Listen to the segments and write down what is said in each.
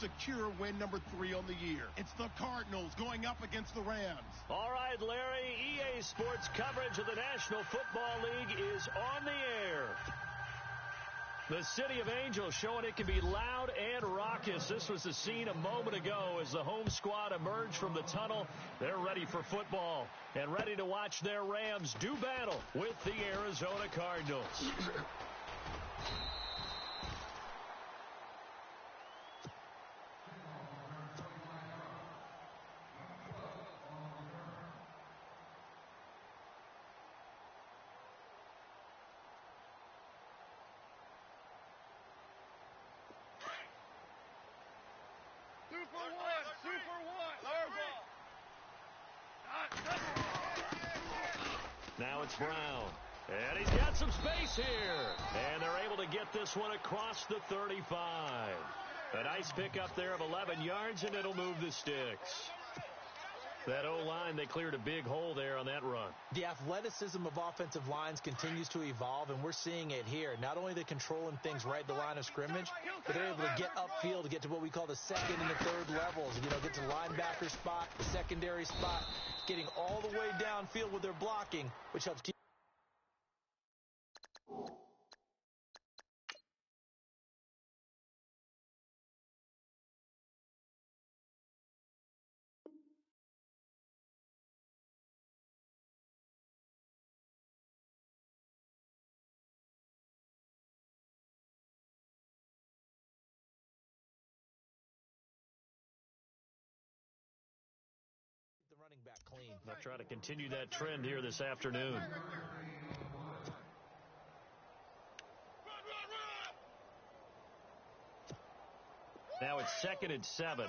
secure win number 3 on the year. It's the Cardinals going up against the Rams. All right, Larry, EA Sports coverage of the National Football League is on the air. The City of Angels showing it can be loud and raucous. This was the scene a moment ago as the home squad emerged from the tunnel. They're ready for football and ready to watch their Rams do battle with the Arizona Cardinals. Now it's Brown. And he's got some space here. And they're able to get this one across the 35. A nice pickup there of 11 yards, and it'll move the sticks. That O-line, they cleared a big hole there on that run. The athleticism of offensive lines continues to evolve, and we're seeing it here. Not only are they controlling things right at the line of scrimmage, but they're able to get upfield to get to what we call the second and the third levels. You know, get to the linebacker spot, the secondary spot, getting all the way downfield with their blocking, which helps keep the running back clean. They'll try to continue that trend here this afternoon. Now it's 2nd and 7.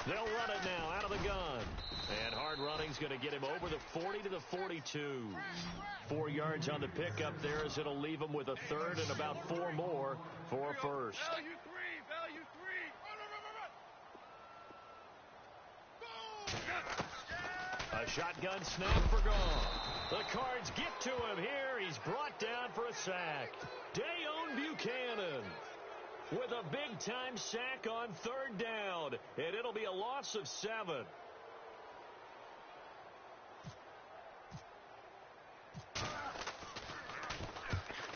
They'll run it now out of the gun. And hard running's going to get him over the 40 to the 42. 4 yards on the pickup there as it'll leave him with a third and about 4 more for first. Value three. A shotgun snap for gone. The Cards get to him here. He's brought down for a sack. Dayon Buchanan with a big-time sack on 3rd down, and it'll be a loss of 7.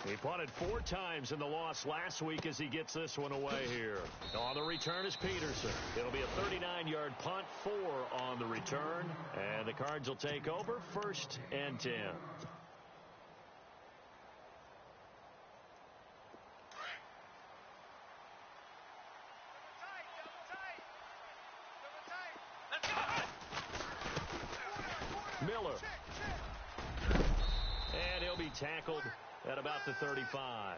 He punted 4 times in the loss last week as he gets this one away here. On the return is Peterson. It'll be a 39-yard punt, 4 on the return, and the Cards will take over 1st and 10. Miller. And he'll be tackled at about the 35.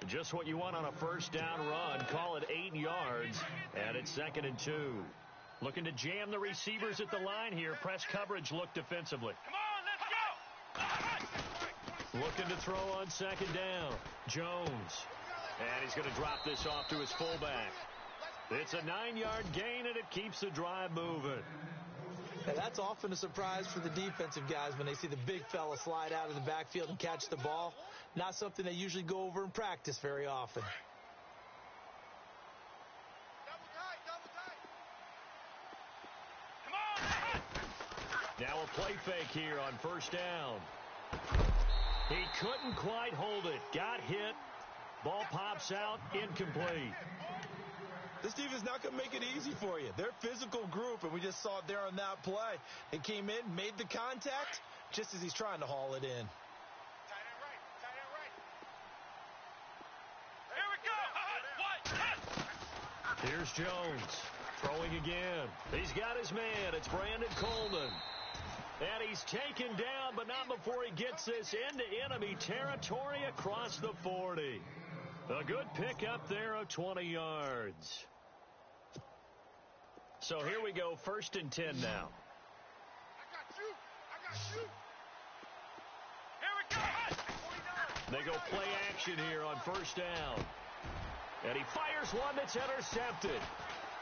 Just what you want on a 1st down run. Call it 8 yards, and it's 2nd and 2. Looking to jam the receivers at the line here. Press coverage look defensively. Come on, let's go. Looking to throw on 2nd down. Jones. And he's going to drop this off to his fullback. It's a 9-yard gain, and it keeps the drive moving. And that's often a surprise for the defensive guys when they see the big fella slide out of the backfield and catch the ball. Not something they usually go over in practice very often. Now a play fake here on 1st down. He couldn't quite hold it. Got hit. Ball pops out. Incomplete. This defense not going to make it easy for you. They're a physical group, and we just saw it there on that play. They came in, made the contact, just as he's trying to haul it in. Tight end right. Here we go. Here's Jones. Throwing again. He's got his man. It's Brandon Coleman. And he's taken down, but not before he gets this into enemy territory across the 40. A good pickup there of 20 yards. So here we go, 1st and 10 now. I got you. Here we go. They go play action here on 1st down. And he fires one that's intercepted.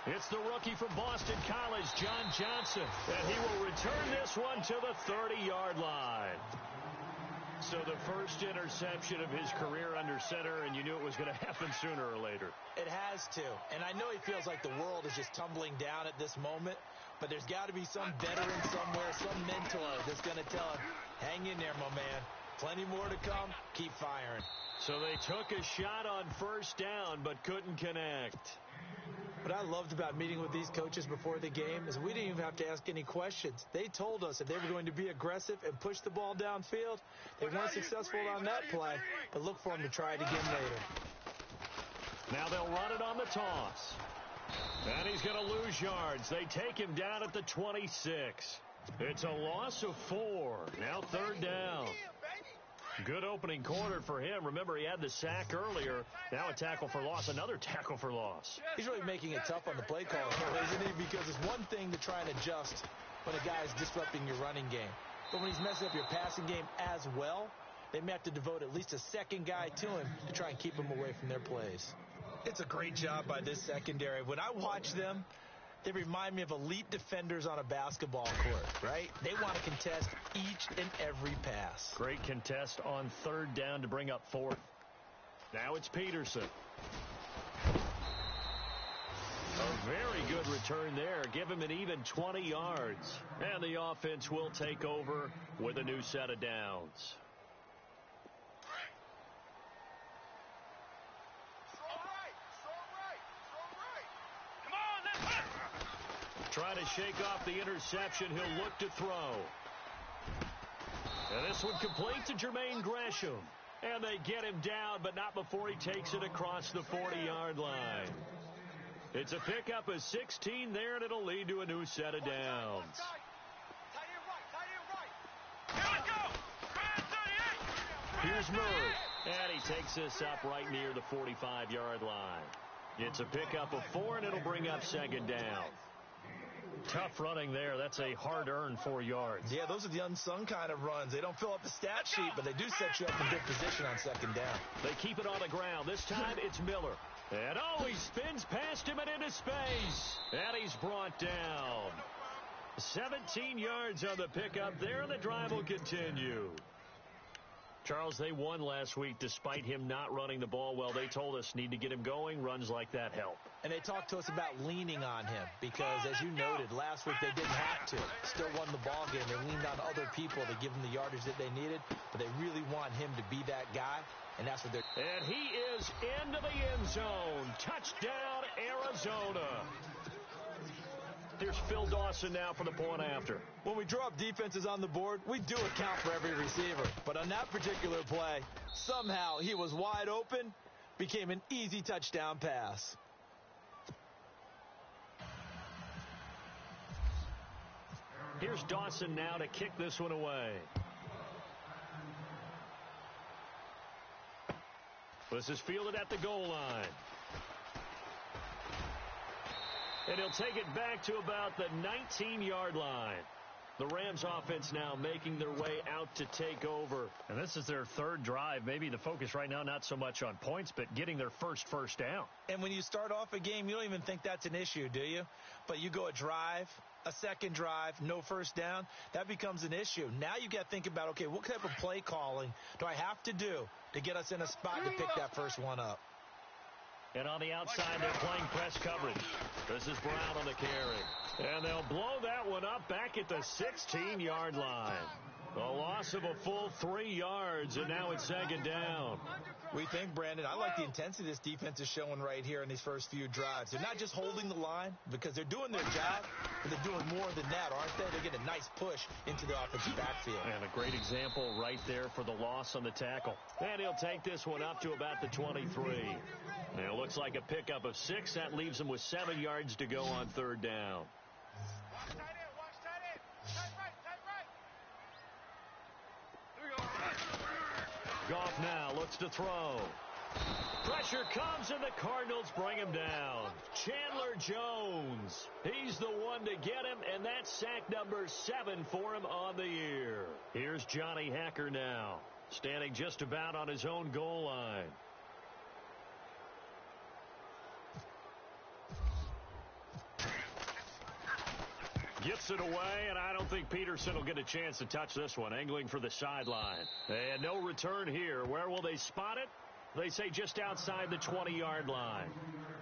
It's the rookie from Boston College, John Johnson. And he will return this one to the 30-yard line. So the first interception of his career under center, and you knew it was going to happen sooner or later. It has to. And I know he feels like the world is just tumbling down at this moment, but there's got to be some veteran somewhere, some mentor that's going to tell him, hang in there, my man. Plenty more to come. Keep firing. So they took a shot on first down, but couldn't connect. What I loved about meeting with these coaches before the game is we didn't even have to ask any questions. They told us if they were going to be aggressive and push the ball downfield. They weren't successful on that play, but look for them to try it again later. Now they'll run it on the toss. And he's going to lose yards. They take him down at the 26. It's a loss of 4. Now third down. Good opening quarter for him. Remember, he had the sack earlier. Now a tackle for loss, another tackle for loss. He's really making it tough on the play caller, isn't he? Because it's one thing to try and adjust when a guy is disrupting your running game. But when he's messing up your passing game as well, they may have to devote at least a second guy to him to try and keep him away from their plays. It's a great job by this secondary. When I watch them, they remind me of elite defenders on a basketball court, right? They want to contest each and every pass. Great contest on third down to bring up fourth. Now it's Peterson. A very good return there. Give him an even 20 yards. And the offense will take over with a new set of downs. Trying to shake off the interception. He'll look to throw. And this one complete to Jermaine Gresham. And they get him down, but not before he takes it across the 40-yard line. It's a pickup of 16 there, and it'll lead to a new set of downs. Here's Murray. And he takes this up right near the 45-yard line. It's a pickup of 4, and it'll bring up second down. Tough running there. That's a hard-earned 4 yards. Yeah, those are the unsung kind of runs. They don't fill up the stat sheet, but they do set you up in good position on second down. They keep it on the ground. This time it's Miller. And he spins past him and into space. And he's brought down. 17 yards on the pickup there, and the drive will continue. Charles, they won last week despite him not running the ball well. They told us need to get him going. Runs like that help. And they talked to us about leaning on him because, as you noted, last week they didn't have to. Still won the ball game. They leaned on other people to give them the yardage that they needed, but they really want him to be that guy, and that's what they're... And he is into the end zone. Touchdown, Arizona. Here's Phil Dawson now for the point after. When we draw up defenses on the board, we do account for every receiver. But on that particular play, somehow he was wide open, became an easy touchdown pass. Here's Dawson now to kick this one away. This is fielded at the goal line. And he'll take it back to about the 19-yard line. The Rams offense now making their way out to take over. And this is their third drive. Maybe the focus right now not so much on points, but getting their first down. And when you start off a game, you don't even think that's an issue, do you? But you go a drive, a second drive, no first down, that becomes an issue. Now you got to think about, okay, what type of play calling do I have to do to get us in a spot to pick that first one up? And on the outside, they're playing press coverage. This is Brown on the carry. And they'll blow that one up back at the 16-yard line. A loss of a full 3 yards, and now it's second down. We think, Brandon, I like the intensity this defense is showing right here in these first few drives. They're not just holding the line because they're doing their job, but they're doing more than that, aren't they? They're getting a nice push into the offensive backfield. And a great example right there for the loss on the tackle. And he'll take this one up to about the 23. And it looks like a pickup of 6. That leaves him with 7 yards to go on third down. Watch tight end, watch tight end. Tight right, tight right. Here we go. Goff now looks to throw. Pressure comes, and the Cardinals bring him down. Chandler Jones. He's the one to get him, and that's sack number 7 for him on the year. Here's Johnny Hacker now, standing just about on his own goal line. Gets it away, and I don't think Peterson will get a chance to touch this one. Angling for the sideline. And no return here. Where will they spot it? They say just outside the 20-yard line.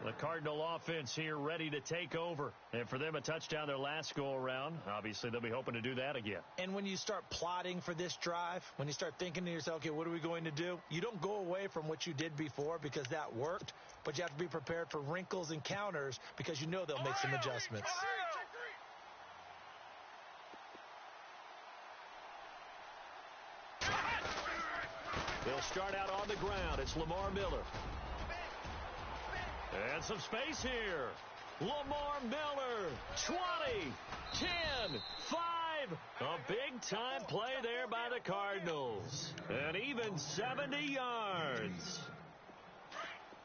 The Cardinal offense here ready to take over. And for them, a touchdown their last go-around. Obviously, they'll be hoping to do that again. And when you start plotting for this drive, when you start thinking to yourself, okay, what are we going to do? You don't go away from what you did before because that worked, but you have to be prepared for wrinkles and counters because you know they'll make some adjustments. They'll start out on the ground. It's Lamar Miller. And some space here. Lamar Miller, 20, 10, 5. A big-time play there by the Cardinals. And even 70 yards.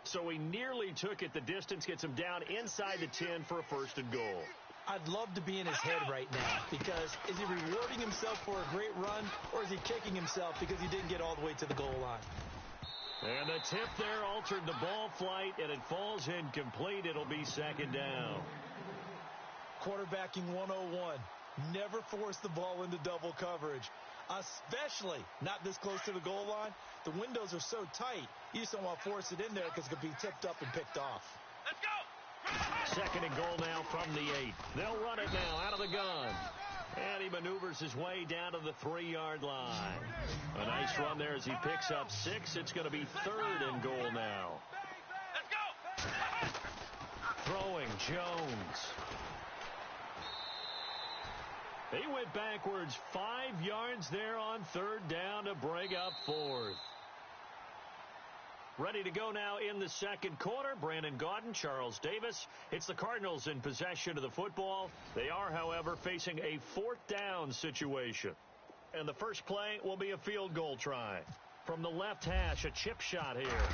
So he nearly took it the distance, gets him down inside the 10 for a first and goal. I'd love to be in his head right now because is he rewarding himself for a great run or is he kicking himself because he didn't get all the way to the goal line? And the tip there altered the ball flight, and it falls incomplete. It'll be second down. Quarterbacking 101. Never force the ball into double coverage, especially not this close to the goal line. The windows are so tight, you just don't want to force it in there because it could be tipped up and picked off. Let's go! Second and goal now from the 8. They'll run it now out of the gun. And he maneuvers his way down to the 3-yard line. A nice run there as he picks up 6. It's going to be third and goal now. Let's go! Throwing Jones. He went backwards 5 yards there on third down to bring up fourth. Ready to go now in the second quarter. Brandon Gaudin, Charles Davis. It's the Cardinals in possession of the football. They are, however, facing a fourth down situation. And the first play will be a field goal try. From the left hash, a chip shot here.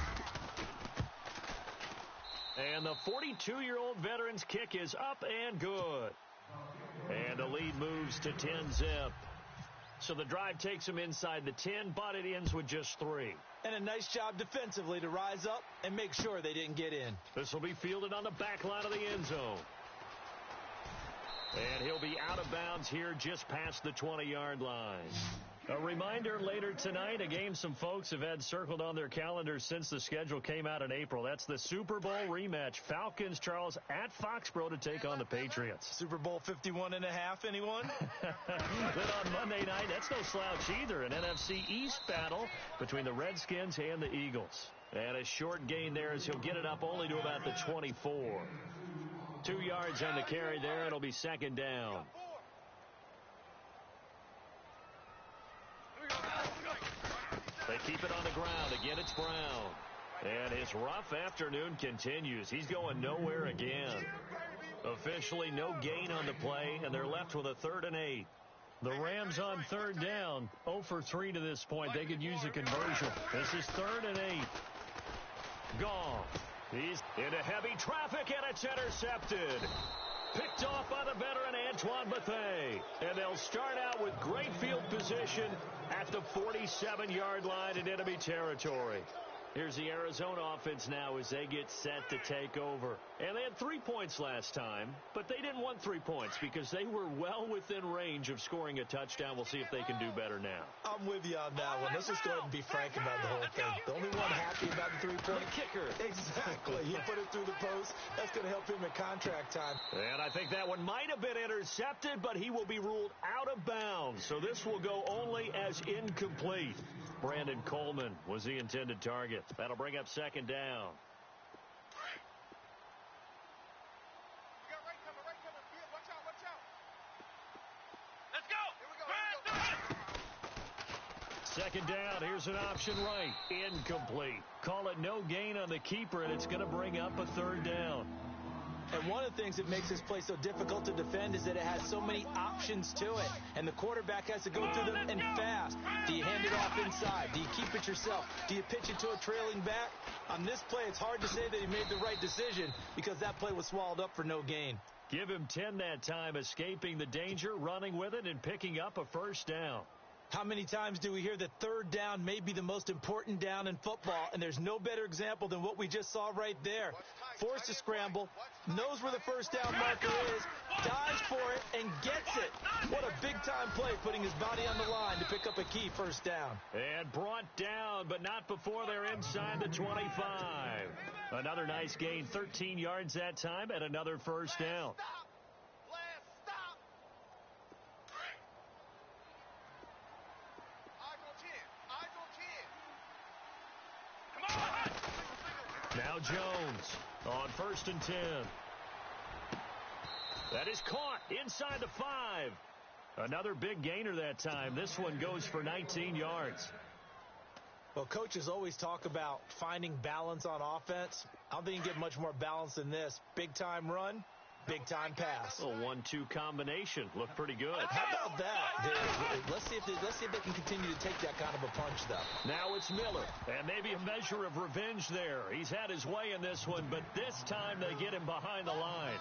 And the 42-year-old veteran's kick is up and good. And the lead moves to 10-zip. So the drive takes him inside the 10, but it ends with just 3. And a nice job defensively to rise up and make sure they didn't get in. This will be fielded on the back line of the end zone. And he'll be out of bounds here just past the 20-yard line. A reminder later tonight, a game some folks have had circled on their calendars since the schedule came out in April. That's the Super Bowl rematch. Falcons, Charles, at Foxborough to take on the Patriots. Super Bowl 51.5, anyone? Then on Monday night, that's no slouch either. An NFC East battle between the Redskins and the Eagles. And a short gain there as he'll get it up only to about the 24. 2 yards on the carry there. It'll be second down. They keep it on the ground. Again, it's Brown. And his rough afternoon continues. He's going nowhere again. Officially no gain on the play, and they're left with a 3rd and 8. The Rams on third down, 0 for 3 to this point. They could use a conversion. This is 3rd and 8. Gone. He's into heavy traffic, and it's intercepted. Picked off by the veteran Antoine Bethea. And they'll start out with great field position at the 47-yard line in enemy territory. Here's the Arizona offense now as they get set to take over. And they had 3 points last time, but they didn't want 3 points because they were well within range of scoring a touchdown. We'll see if they can do better now. I'm with you on that one. Let's just go ahead and be frank about the whole thing. The only one happy about the 3-point kicker. Exactly. He put it through the post. That's going to help him at contract time. And I think that one might have been intercepted, but he will be ruled out of bounds. So this will go only as incomplete. Brandon Coleman was the intended target. That'll bring up second down. You got right coming, field. Watch out. Let's go. Second down. Here's an option right. Incomplete. Call it no gain on the keeper, and it's going to bring up a 3rd down. And one of the things that makes this play so difficult to defend is that it has so many options to it. And the quarterback has to go through them and fast. Do you hand it off inside? Do you keep it yourself? Do you pitch it to a trailing back? On this play, it's hard to say that he made the right decision because that play was swallowed up for no gain. Give him 10 that time, escaping the danger, running with it, and picking up a first down. How many times do we hear that third down may be the most important down in football, and there's no better example than what we just saw right there. Forced to scramble, knows where the first down marker is, dives for it, and gets it. What a big-time play, putting his body on the line to pick up a key first down. And brought down, but not before they're inside the 25. Another nice gain, 13 yards that time, and another first down. Now Jones on 1st and 10. That is caught inside the 5. Another big gainer that time. This one goes for 19 yards. Well, coaches always talk about finding balance on offense. I don't think you can get much more balance than this. Big-time run, big-time pass. A 1-2 combination. Looked pretty good. How about that? Let's see if they can continue to take that kind of a punch, though. Now it's Miller, and maybe a measure of revenge there. He's had his way in this one, but this time they get him behind the line.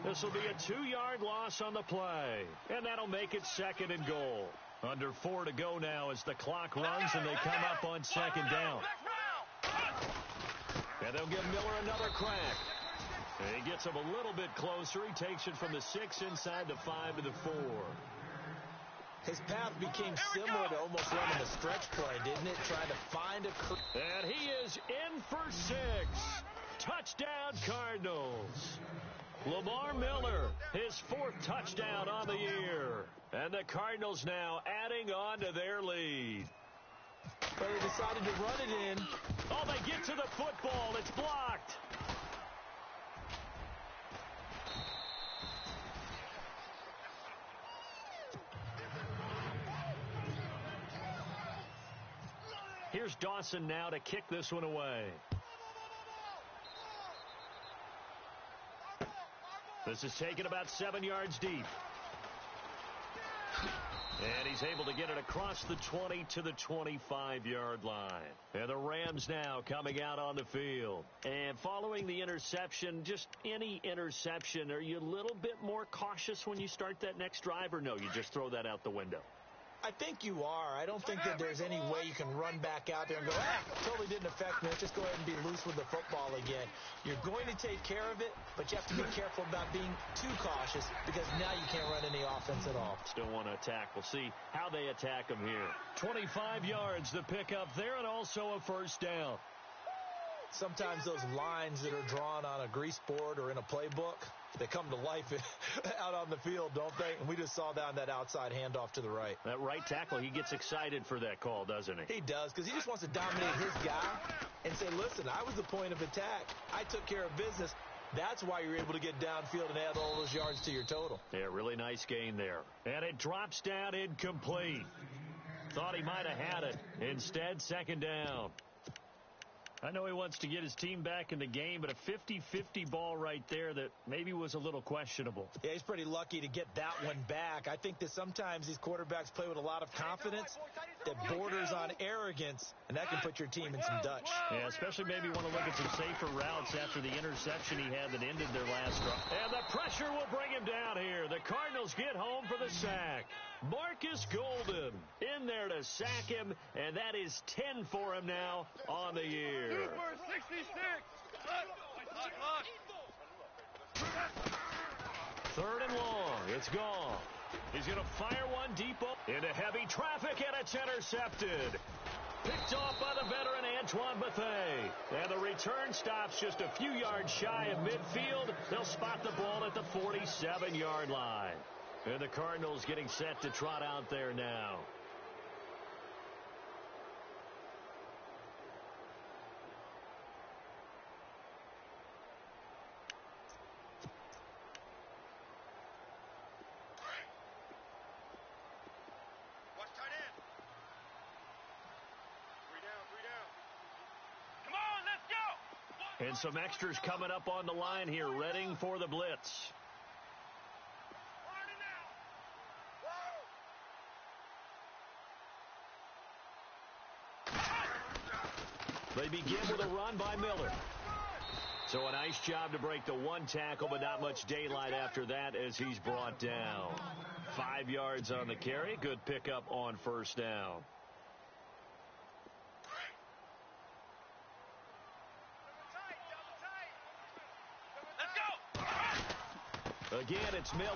This will be a 2-yard loss on the play, and that'll make it 2nd and goal. Under 4 to go now as the clock runs and they come up on 2nd down. And they'll give Miller another crack. And he gets him a little bit closer. He takes it from the 6 inside the 5 to the 4. His path became similar to almost running a stretch play, didn't it? Trying to find a... And he is in for 6. Touchdown, Cardinals. Lamar Miller, his 4th touchdown on the year. And the Cardinals now adding on to their lead. But they decided to run it in. Oh, they get to the football. It's blocked. Here's Dawson now to kick this one away. This is taken about 7 yards deep. And he's able to get it across the 20 to the 25-yard line. And the Rams now coming out on the field. And following the interception, just any interception, are you a little bit more cautious when you start that next drive, or no, you just throw that out the window? I think you are. I don't think that there's any way you can run back out there and go, totally didn't affect me. Let's just go ahead and be loose with the football again. You're going to take care of it, but you have to be careful about being too cautious because now you can't run any offense at all. Still want to attack. We'll see how they attack them here. 25 yards the pickup there, and also a first down. Sometimes those lines that are drawn on a grease board or in a playbook, they come to life out on the field, don't they? And we just saw that on that outside handoff to the right. That right tackle, he gets excited for that call, doesn't he? He does, because he just wants to dominate his guy and say, listen, I was the point of attack. I took care of business. That's why you're able to get downfield and add all those yards to your total. Yeah, really nice gain there. And it drops down incomplete. Thought he might have had it. Instead, 2nd down. I know he wants to get his team back in the game, but a 50-50 ball right there that maybe was a little questionable. Yeah, he's pretty lucky to get that one back. I think that sometimes these quarterbacks play with a lot of confidence that borders on arrogance, and that can put your team in some Dutch. Yeah, especially maybe want to look at some safer routes after the interception he had that ended their last drive. And the pressure will bring him down here. The Cardinals get home for the sack. Marcus Golden in there to sack him, and that is 10 for him now on the year. Super 66. 3rd and long. It's gone. He's going to fire one deep into heavy traffic, and it's intercepted. Picked off by the veteran Antoine Bethea. And the return stops just a few yards shy of midfield. They'll spot the ball at the 47-yard line. And the Cardinals getting set to trot out there now. Watch tight end. 3 down, 3 down. Come on, let's go. And some extras coming up on the line here, readying for the blitz. They begin with a run by Miller. So a nice job to break the one tackle, but not much daylight after that as he's brought down. 5 yards on the carry. Good pickup on first down. Again, it's Miller.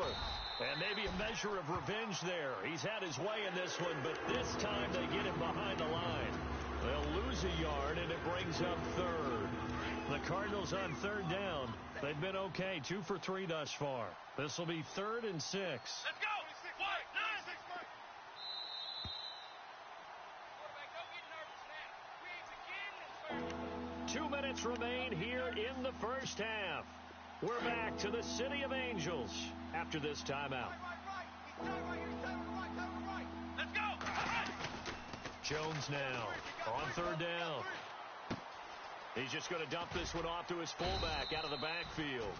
And maybe a measure of revenge there. He's had his way in this one, but this time they get him behind the line. They'll lose a yard, and it brings up third. The Cardinals on third down. They've been okay, 2 for 3 thus far. This will be 3rd and 6. Let's go! 2 minutes remain here in the first half. We're back to the City of Angels after this timeout. Let's go! Jones now on third down. He's just going to dump this one off to his fullback out of the backfield.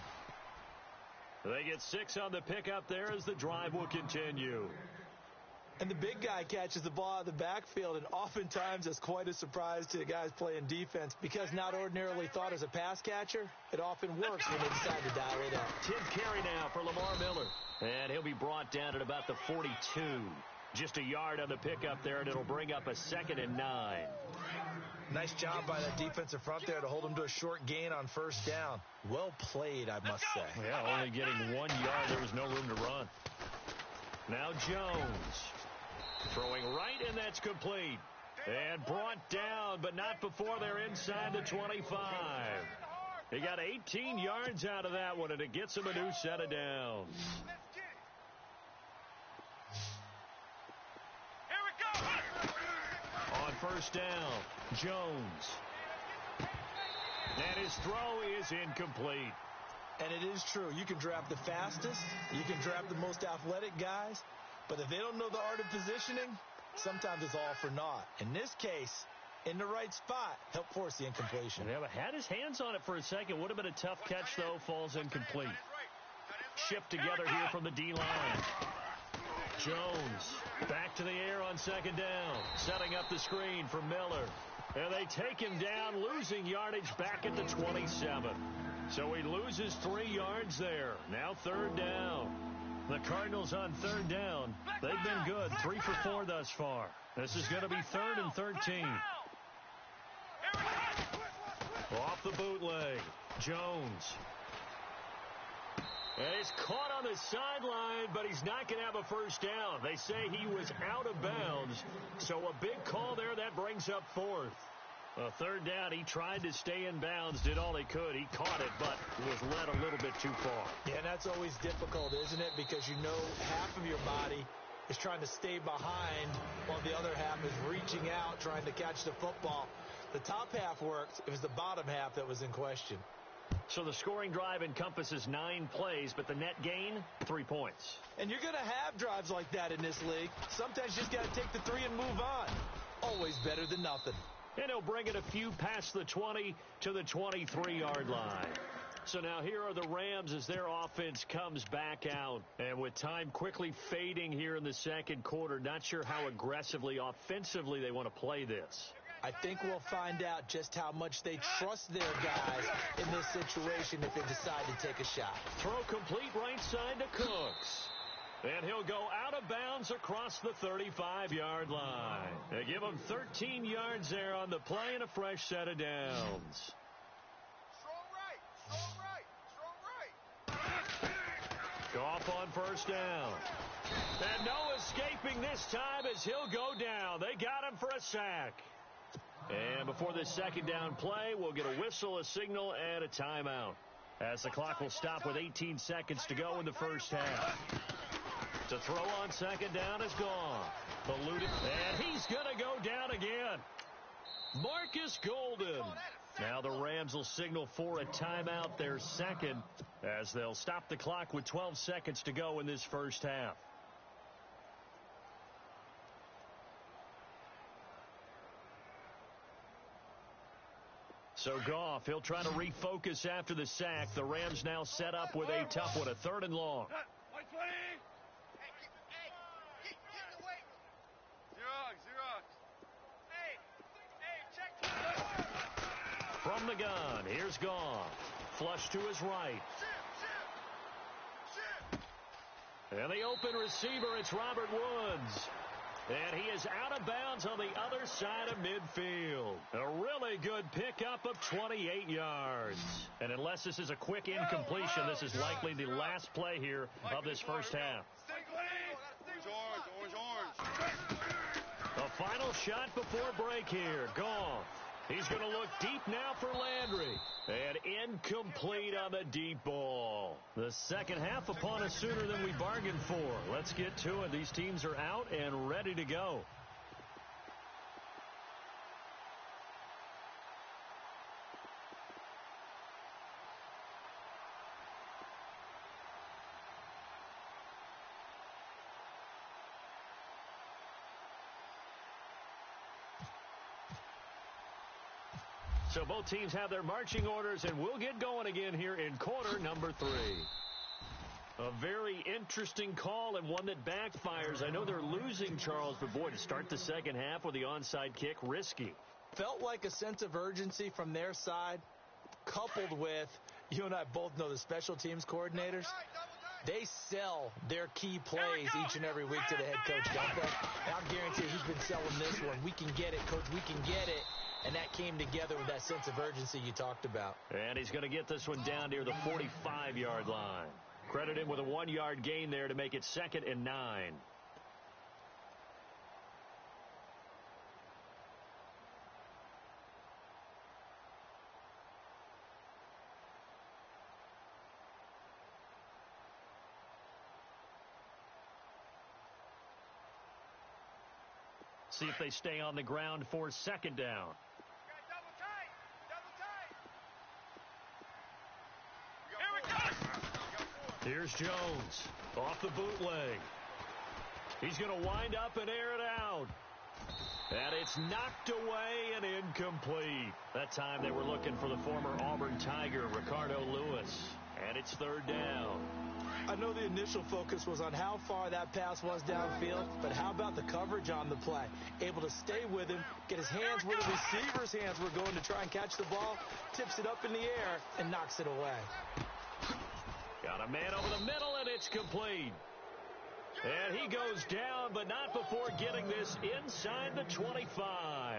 They get 6 on the pickup there as the drive will continue. And the big guy catches the ball out of the backfield, and oftentimes it's quite a surprise to the guys playing defense because not ordinarily thought as a pass catcher, it often works when they decide to dial it up. 10th carry now for Lamar Miller. And he'll be brought down at about the 42. Just a yard on the pickup there, and it'll bring up a 2nd and 9. Nice job by that defensive front there to hold him to a short gain on first down. Well played, I must say. Yeah, only getting 1 yard. There was no room to run. Now Jones. Throwing right, and that's complete. And brought down, but not before they're inside the 25. He got 18 yards out of that one, and it gets him a new set of downs. Here we go! On first down, Jones. And his throw is incomplete. And it is true. You can draft the fastest. You can draft the most athletic guys. But if they don't know the art of positioning, sometimes it's all for naught. In this case, in the right spot, help force the incompletion. Yeah, but had his hands on it for a second. Would have been a tough catch, though. Falls incomplete. Shift together here from the D-line. Jones back to the air on second down. Setting up the screen for Miller. And they take him down, losing yardage back at the 27. So he loses 3 yards there. Now third down. The Cardinals on third down. They've been good. 3 for 4 thus far. This is going to be 3rd and 13. Off the bootleg. Jones. And he's caught on the sideline, but he's not going to have a first down. They say he was out of bounds. So a big call there. That brings up 4th. Well, third down, he tried to stay in bounds, did all he could. He caught it, but was led a little bit too far. Yeah, and that's always difficult, isn't it? Because you know half of your body is trying to stay behind while the other half is reaching out, trying to catch the football. The top half worked. It was the bottom half that was in question. So the scoring drive encompasses 9 plays, but the net gain, 3 points. And you're going to have drives like that in this league. Sometimes you just got to take the 3 and move on. Always better than nothing. And he'll bring it a few past the 20 to the 23-yard line. So now here are the Rams as their offense comes back out. And with time quickly fading here in the second quarter, not sure how aggressively, offensively they want to play this. I think we'll find out just how much they trust their guys in this situation if they decide to take a shot. Throw complete right side to Cooks. And he'll go out of bounds across the 35-yard line. They give him 13 yards there on the play and a fresh set of downs. Strong right. Goff on first down. And no escaping this time as he'll go down. They got him for a sack. And before this second down play, we'll get a whistle, a signal, and a timeout. As the clock will stop with 18 seconds to go in the first half. To throw on second down is gone. Eluded, and he's going to go down again. Marcus Golden. Now the Rams will signal for a timeout, their second, as they'll stop the clock with 12 seconds to go in this first half. So Goff, he'll try to refocus after the sack. The Rams now set up with a tough one, a 3rd and long. From the gun, here's Goff. flush to his right. And the open receiver, it's Robert Woods. And he is out of bounds on the other side of midfield. A really good pickup of 28 yards. And unless this is a quick incompletion, this is likely the last play here of this first half. The final shot before break here. Goff. He's going to look deep now for Landry. And incomplete on the deep ball. The second half upon us sooner than we bargained for. Let's get to it. These teams are out and ready to go. So both teams have their marching orders, and we'll get going again here in quarter number 3. A very interesting call and one that backfires. I know they're losing, Charles, but boy, to start the second half with the onside kick, risky. Felt like a sense of urgency from their side, coupled with, you and I both know the special teams coordinators. They sell their key plays each and every week to the head coach, don't they? And I'll guarantee you he's been selling this one. We can get it, coach, we can get it. And that came together with that sense of urgency you talked about. And he's going to get this one down near the 45-yard line. Credit him with a 1-yard gain there to make it 2nd and 9. See if they stay on the ground for 2nd down. Here's Jones off the bootleg. He's going to wind up and air it out. And it's knocked away and incomplete. That time they were looking for the former Auburn Tiger, Ricardo Lewis. And it's 3rd down. I know the initial focus was on how far that pass was downfield, but how about the coverage on the play? Able to stay with him, get his hands where the receiver's hands were going to try and catch the ball, tips it up in the air, and knocks it away. Got a man over the middle, and it's complete. And he goes down, but not before getting this inside the 25.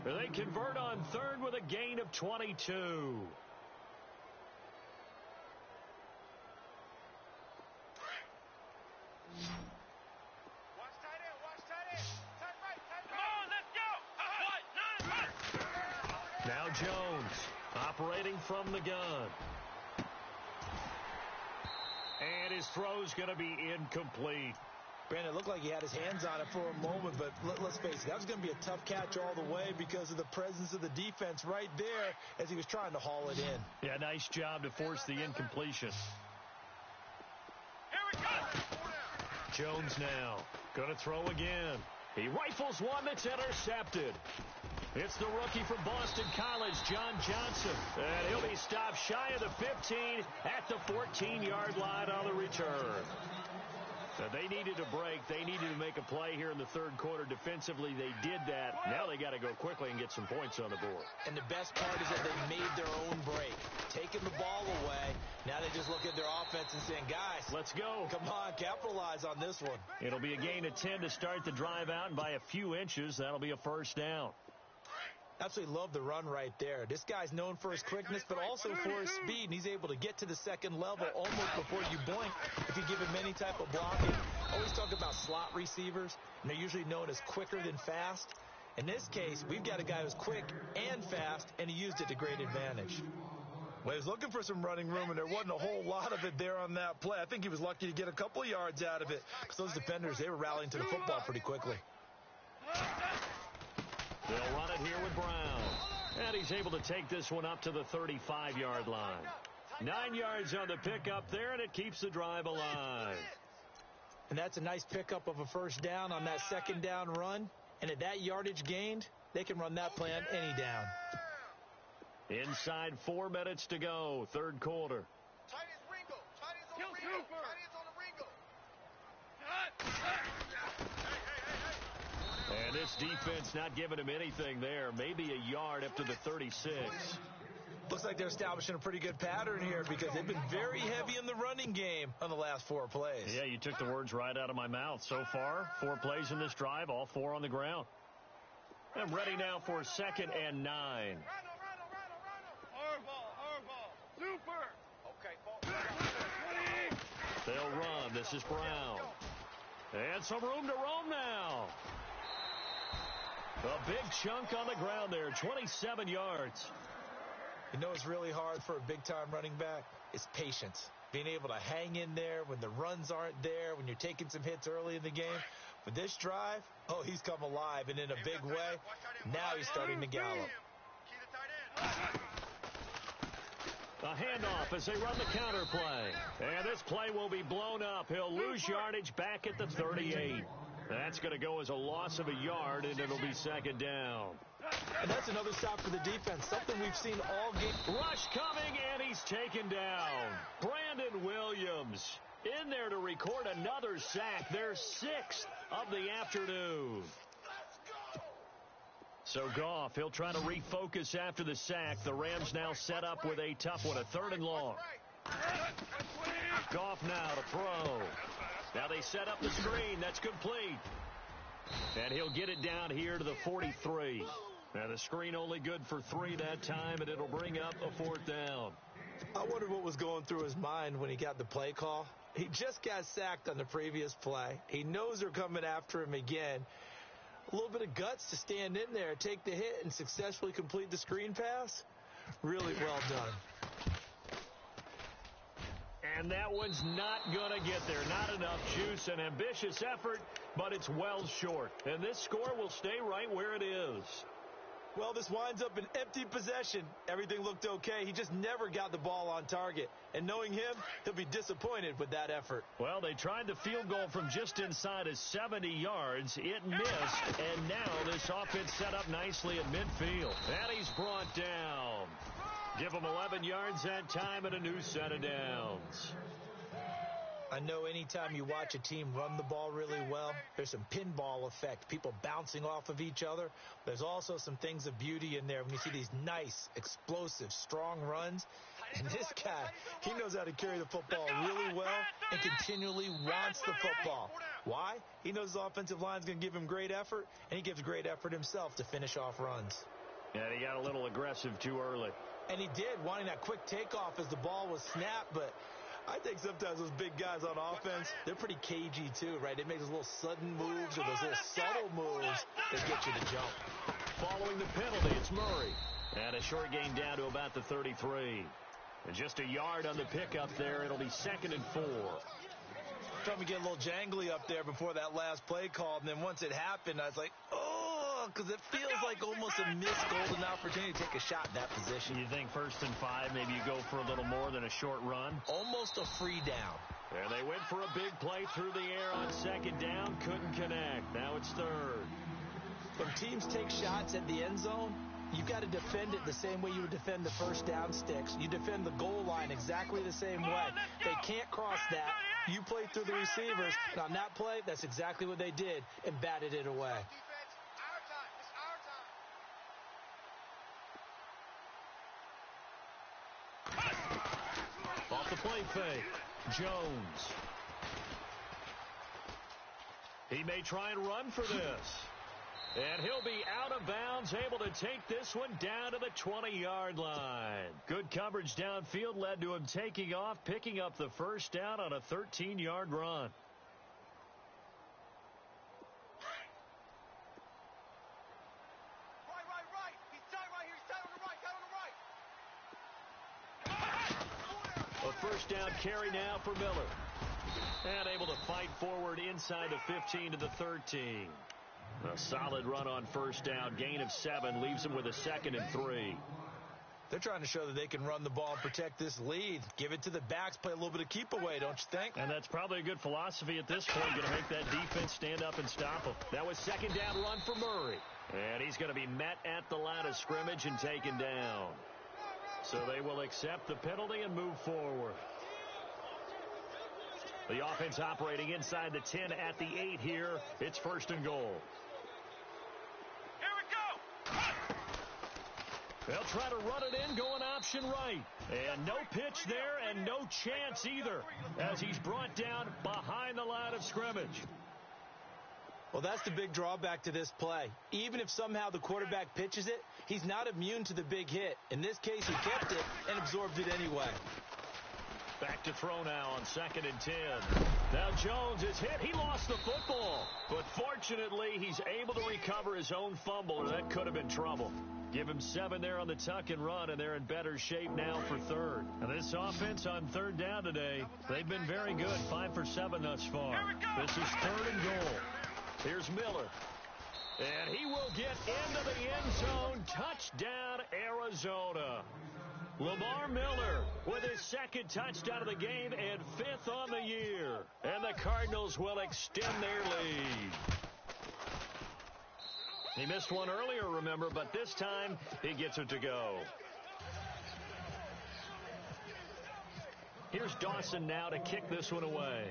They convert on 3rd with a gain of 22. Now Jones operating from the gun. And his throw's going to be incomplete. Brandon, it looked like he had his hands on it for a moment, but let's face it, that was going to be a tough catch all the way because of the presence of the defense right there as he was trying to haul it in. Yeah, nice job to force the incompletion. Here we go. Jones now going to throw again. He rifles one that's intercepted. It's the rookie from Boston College, John Johnson. And he'll be stopped shy of the 15 at the 14-yard line on the return. So they needed a break. They needed to make a play here in the 3rd quarter. Defensively, they did that. Now they got to go quickly and get some points on the board. And the best part is that they made their own break, taking the ball away. Now they just look at their offense and saying, guys, let's go. Come on, capitalize on this one. It'll be a gain of 10 to start the drive out, and by a few inches, that'll be a 1st down. Absolutely love the run right there. This guy's known for his quickness, but also for his speed, and he's able to get to the 2nd level almost before you blink if you give him any type of blocking. Always talk about slot receivers, and they're usually known as quicker than fast. In this case, we've got a guy who's quick and fast, and he used it to great advantage. Well, he was looking for some running room, and there wasn't a whole lot of it there on that play. I think he was lucky to get a couple yards out of it because those defenders, they were rallying to the football pretty quickly. They'll run it here with Brown. And he's able to take this one up to the 35-yard line. 9 yards on the pickup there, and it keeps the drive alive. And that's a nice pickup of a 1st down on that 2nd down run. And at that yardage gained, they can run that play on any down. Inside 4 minutes to go, 3rd quarter. And this defense not giving him anything there. Maybe a yard up to the 36. Looks like they're establishing a pretty good pattern here because they've been very heavy in the running game on the last 4 plays. Yeah, you took the words right out of my mouth. So far, 4 plays in this drive, all 4 on the ground. I'm ready now for 2nd and 9. Hardball. Super. Okay, They'll run. This is Brown. And some room to roam now. A big chunk on the ground there, 27 yards. You know it's really hard for a big-time running back? It's patience. Being able to hang in there when the runs aren't there, when you're taking some hits early in the game. With this drive, oh, he's come alive, and in a big way. Now he's starting to gallop. A handoff as they run the counter play. And this play will be blown up. He'll lose yardage back at the 38. That's going to go as a loss of a yard, and it'll be 2nd down. And that's another stop for the defense, something we've seen all game. Rush coming, and he's taken down. Brandon Williams in there to record another sack, their 6th of the afternoon. So Goff, he'll try to refocus after the sack. The Rams now set up with a tough one, a 3rd and long. Goff now to throw. Now they set up the screen. That's complete. And he'll get it down here to the 43. Now the screen only good for 3 that time, and it'll bring up a 4th down. I wonder what was going through his mind when he got the play call. He just got sacked on the previous play. He knows they're coming after him again. A little bit of guts to stand in there, take the hit, and successfully complete the screen pass. Really well done. And that one's not going to get there. Not enough juice. An ambitious effort, but it's well short. And this score will stay right where it is. Well, this winds up an empty possession. Everything looked okay. He just never got the ball on target. And knowing him, he'll be disappointed with that effort. Well, they tried the field goal from just inside of 70 yards. It missed, and now this offense set up nicely at midfield. And he's brought down. Give him 11 yards that time and a new set of downs. I know anytime you watch a team run the ball really well, there's some pinball effect, people bouncing off of each other. There's also some things of beauty in there when you see these nice, explosive, strong runs. And this guy, he knows how to carry the football really well and continually wants the football. Why? He knows his offensive line's going to give him great effort, and he gives great effort himself to finish off runs. And he got a little aggressive too early. And he did, wanting that quick takeoff as the ball was snapped, but I think sometimes those big guys on offense, they're pretty cagey too, right? They make those little sudden moves or those little subtle moves that get you to jump. Following the penalty, it's Murray. And a short gain down to about the 33. And just a yard on the pickup there. It'll be 2nd and 4. Trying to get a little jangly up there before that last play call, and then once it happened, I was like, oh, because it feels like almost a missed golden opportunity to take a shot in that position. You think 1st and 5, maybe you go for a little more than a short run? Almost a free down. There they went for a big play through the air on 2nd down. Couldn't connect. Now it's 3rd. When teams take shots at the end zone, you've got to defend it the same way you would defend the 1st down sticks. You defend the goal line exactly the same way. They can't cross that. You play through the receivers. And on that play, that's exactly what they did and batted it away. Off the play fake, Jones. He may try and run for this. And he'll be out of bounds, able to take this one down to the 20-yard line. Good coverage downfield led to him taking off, picking up the 1st down on a 13-yard run. Right. He's tight right here. He's tight on the right. A 1st down carry now for Miller. And able to fight forward inside the 15 to the 13. A solid run on 1st down. Gain of 7 leaves them with a 2nd and 3. They're trying to show that they can run the ball and protect this lead. Give it to the backs, play a little bit of keep away, don't you think? And that's probably a good philosophy at this point. Going to make that defense stand up and stop them. That was 2nd down run for Murray. And he's going to be met at the line of scrimmage and taken down. So they will accept the penalty and move forward. The offense operating inside the 10 at the 8 here. It's 1st and goal. They'll try to run it in, going option right. And no pitch there and no chance either as he's brought down behind the line of scrimmage. Well, that's the big drawback to this play. Even if somehow the quarterback pitches it, he's not immune to the big hit. In this case, he kept it and absorbed it anyway. Back to throw now on 2nd and 10. Now Jones is hit. He lost the football. But fortunately, he's able to recover his own fumble, or that could have been trouble. Give him 7 there on the tuck and run, and they're in better shape now for 3rd. And this offense on 3rd down today, they've been very good. 5 for 7 thus far. This is 3rd and goal. Here's Miller. And he will get into the end zone. Touchdown, Arizona. Lamar Miller with his 2nd touchdown of the game and 5th on the year. And the Cardinals will extend their lead. He missed one earlier, remember, but this time he gets it to go. Here's Dawson now to kick this one away.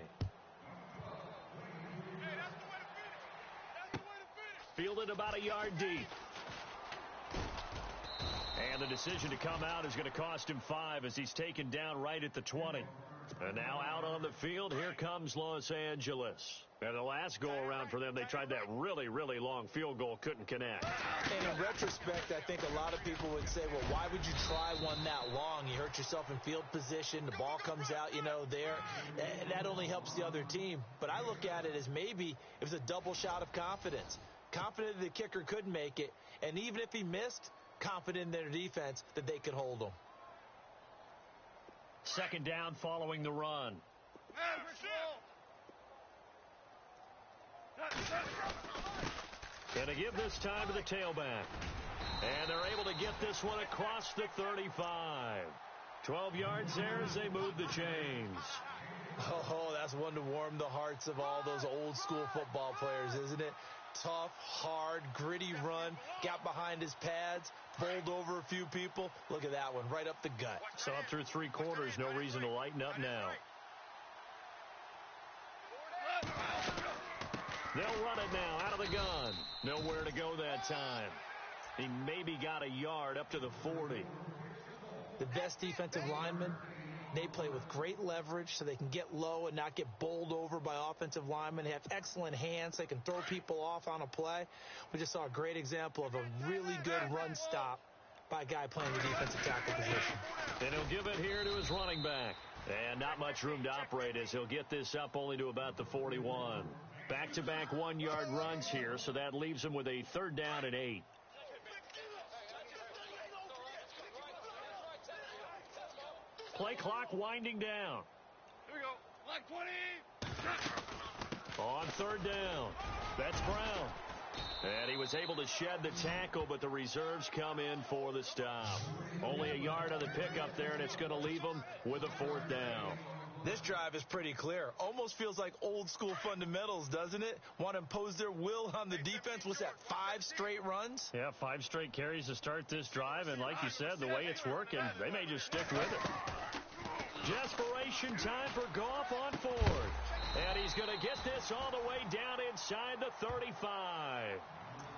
Fielded about a yard deep. And the decision to come out is going to cost him 5 as he's taken down right at the 20. And now out on the field, here comes Los Angeles. And the last go-around for them, they tried that really, really long field goal, couldn't connect. And in retrospect, I think a lot of people would say, well, why would you try one that long? You hurt yourself in field position. The ball comes out, there. That only helps the other team. But I look at it as maybe it was a double shot of confidence. Confident the kicker could make it. And even if he missed, confident in their defense that they could hold him. 2nd down following the run. And to give this time to the tailback. And they're able to get this one across the 35. 12 yards there as they move the chains. Oh, that's one to warm the hearts of all those old school football players, isn't it? Tough, hard, gritty run, got behind his pads, bowled over a few people. Look at that one, right up the gut. So up through 3 quarters, no reason to lighten up now. They'll run it now out of the gun. Nowhere to go that time. He maybe got a yard up to the 40. The best defensive linemen, they play with great leverage so they can get low and not get bowled over by offensive linemen. They have excellent hands. They can throw people off on a play. We just saw a great example of a really good run stop by a guy playing the defensive tackle position. And he'll give it here to his running back. And not much room to operate as he'll get this up only to about the 41. Back-to-back 1-yard runs here, so that leaves him with a 3rd down and 8. Play clock winding down. Here we go. Line 20. On 3rd down. That's Brown. And he was able to shed the tackle, but the reserves come in for the stop. Only a yard on the pickup there, and it's going to leave him with a 4th down. This drive is pretty clear. Almost feels like old school fundamentals, doesn't it? Want to impose their will on the defense. What's that, 5 straight runs? Yeah, 5 straight carries to start this drive, and like you said, the way it's working, they may just stick with it. Desperation time for Goff on 4th. And he's going to get this all the way down inside the 35.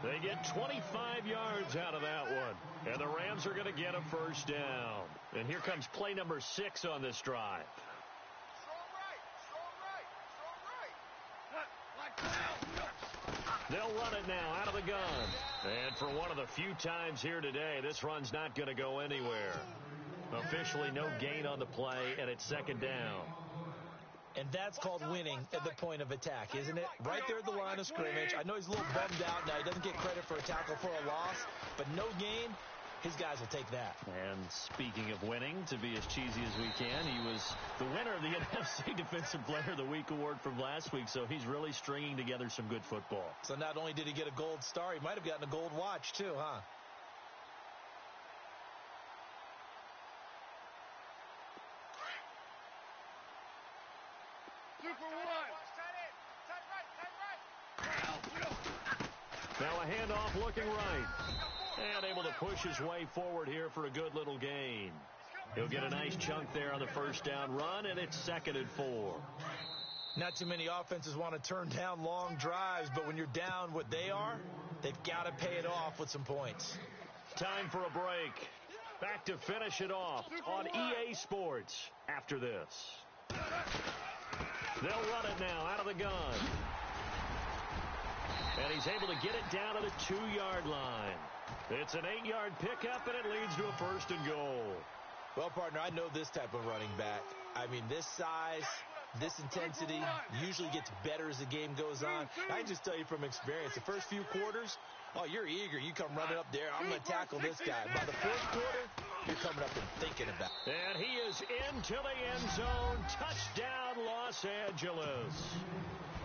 They get 25 yards out of that one. And the Rams are going to get a 1st down. And here comes play number 6 on this drive. They'll run it now out of the gun. And for one of the few times here today, this run's not going to go anywhere. Officially no gain on the play, and it's 2nd down. And that's called winning at the point of attack, isn't it? Right there at the line of scrimmage. I know he's a little bummed out now. He doesn't get credit for a tackle for a loss, but no gain, his guys will take that. And speaking of winning, to be as cheesy as we can, he was the winner of the NFC Defensive Player of the Week award from last week, so he's really stringing together some good football. So not only did he get a gold star, he might have gotten a gold watch too, huh? Now a handoff looking right. And able to push his way forward here for a good little gain. He'll get a nice chunk there on the 1st down run, and it's 2nd and 4. Not too many offenses want to turn down long drives, but when you're down what they are, they've got to pay it off with some points. Time for a break. Back to finish it off on EA Sports after this. They'll run it now out of the gun. And he's able to get it down to the 2-yard line. It's an 8-yard pickup, and it leads to a 1st and goal. Well, partner, I know this type of running back. I mean, this size, this intensity usually gets better as the game goes on. I can just tell you from experience, the first few quarters, oh, you're eager. You come running up there. I'm going to tackle this guy. By the 4th quarter, you're coming up and thinking about it. And he is into the end zone. Touchdown, Los Angeles.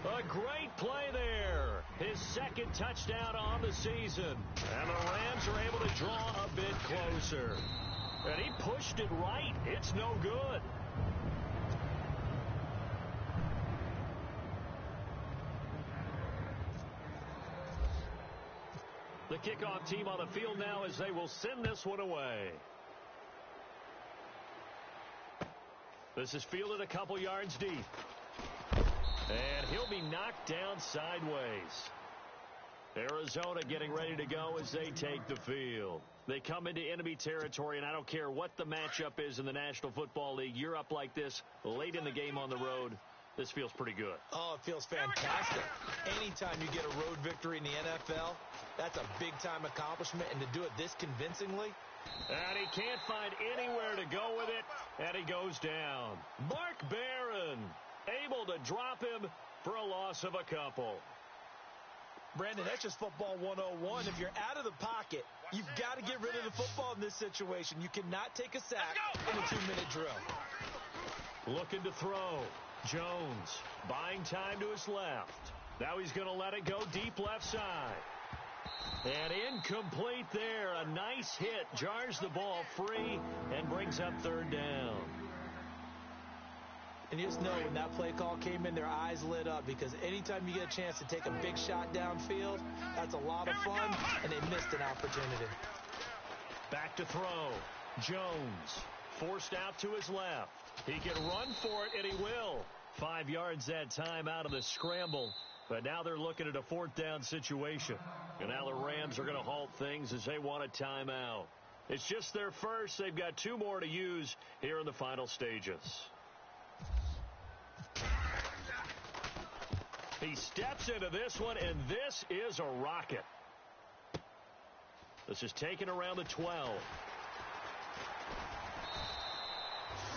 A great play there. His 2nd touchdown on the season. And the Rams are able to draw a bit closer. And he pushed it right. It's no good. The kickoff team on the field now as they will send this one away. This is fielded a couple yards deep. And he'll be knocked down sideways. Arizona getting ready to go as they take the field. They come into enemy territory, and I don't care what the matchup is in the National Football League. You're up like this late in the game on the road. This feels pretty good. Oh, it feels fantastic. Anytime you get a road victory in the NFL, that's a big-time accomplishment, and to do it this convincingly. And he can't find anywhere to go with it, and he goes down. Mark Barron able to drop him for a loss of a couple. Brandon, that's just football 101. If you're out of the pocket, you've got to get rid of the football in this situation. You cannot take a sack in a 2-minute drill. Looking to throw. Jones buying time to his left. Now he's going to let it go deep left side. And incomplete there. A nice hit. Jars the ball free and brings up 3rd down. And you just know when that play call came in, their eyes lit up, because anytime you get a chance to take a big shot downfield, that's a lot of fun, and they missed an opportunity. Back to throw. Jones forced out to his left. He can run for it, and he will. 5 yards that time out of the scramble. But now they're looking at a 4th down situation. And now the Rams are going to halt things as they want a timeout. It's just their first. They've got 2 more to use here in the final stages. He steps into this one, and this is a rocket. This is taken around the 12.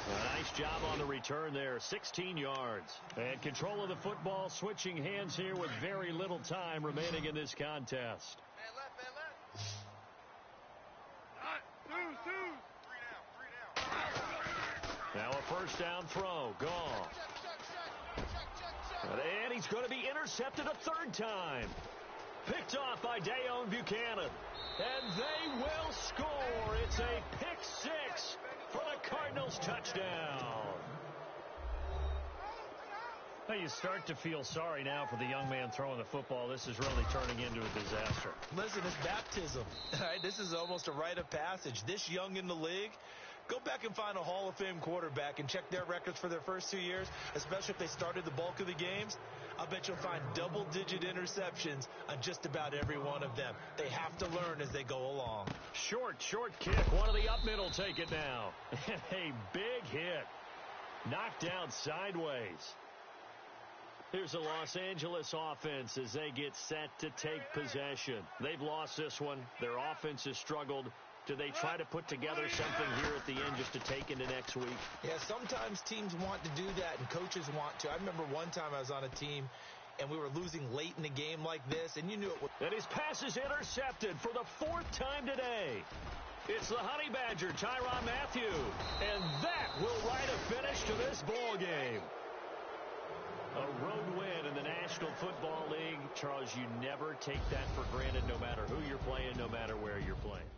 A nice job on the return there, 16 yards. And control of the football, switching hands here with very little time remaining in this contest. Now a 1st down throw, gone. And he's going to be intercepted a 3rd time. Picked off by Dayon Buchanan. And they will score. It's a pick 6 for the Cardinals touchdown. Well, you start to feel sorry now for the young man throwing the football. This is really turning into a disaster. Listen, it's baptism. All right, this is almost a rite of passage. This young in the league, go back and find a Hall of Fame quarterback and check their records for their first 2 years, especially if they started the bulk of the games. I bet you'll find double-digit interceptions on just about every one of them. They have to learn as they go along. Short kick. One of the up middle take it now. A big hit. Knocked down sideways. Here's the Los Angeles offense as they get set to take possession. They've lost this one. Their offense has struggled. Do they try to put together something here at the end just to take into next week? Yeah, sometimes teams want to do that and coaches want to. I remember one time I was on a team and we were losing late in the game like this, and you knew it was. And his pass is intercepted for the 4th time today. It's the Honey Badger, Tyrann Mathieu. And that will write a finish to this ball game. A road win in the National Football League. Charles, you never take that for granted, no matter who you're playing, no matter where you're playing.